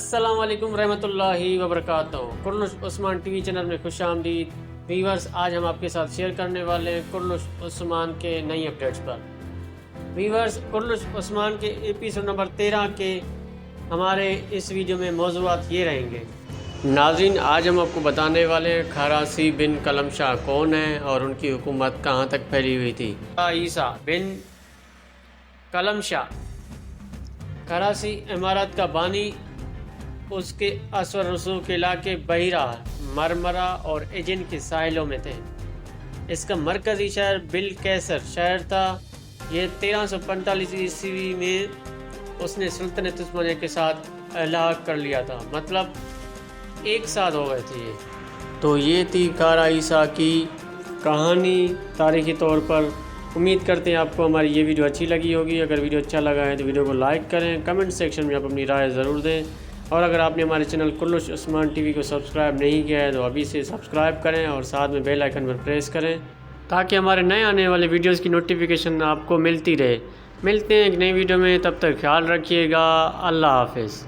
السلام علیکم ورحمۃ اللہ وبرکاتہ۔ کرنش عثمان ٹی وی چینل میں خوش آمدید ویورز۔ آج ہم آپ کے ساتھ شیئر کرنے والے ہیں کرنش عثمان کے نئی اپڈیٹس پر۔ ویورز، کرنش عثمان کے ایپیسوڈ نمبر 13 کے ہمارے اس ویڈیو میں موضوعات یہ رہیں گے۔ ناظرین، آج ہم آپ کو بتانے والے ہیں کھاراسی بن کلم شاہ کون ہیں اور ان کی حکومت کہاں تک پھیلی ہوئی تھی۔ عیسیٰ بن کلم شاہ کھاراسی امارات کا بانی، اس کے اثر رسوخ کے علاقے بحیرہ مرمرا اور ایجن کے ساحلوں میں تھے۔ اس کا مرکزی شہر بالکیسر شہر تھا۔ یہ 1345 عیسوی میں اس نے سلطنت عثمانیہ کے ساتھ الحاق کر لیا تھا، مطلب ایک ساتھ ہو گئے تھے۔ تو یہ تھی کھارا عیسیٰ کی کہانی تاریخی طور پر۔ امید کرتے ہیں آپ کو ہماری یہ ویڈیو اچھی لگی ہوگی۔ اگر ویڈیو اچھا لگا ہے تو ویڈیو کو لائک کریں، کمنٹ سیکشن میں آپ اپنی رائے ضرور دیں، اور اگر آپ نے ہمارے چینل کرنش عثمان ٹی وی کو سبسکرائب نہیں کیا ہے تو ابھی سے سبسکرائب کریں اور ساتھ میں بیل آئیکن پر پریس کریں تاکہ ہمارے نئے آنے والے ویڈیوز کی نوٹیفیکیشن آپ کو ملتی رہے۔ ملتے ہیں ایک نئی ویڈیو میں، تب تک خیال رکھیے گا۔ اللہ حافظ۔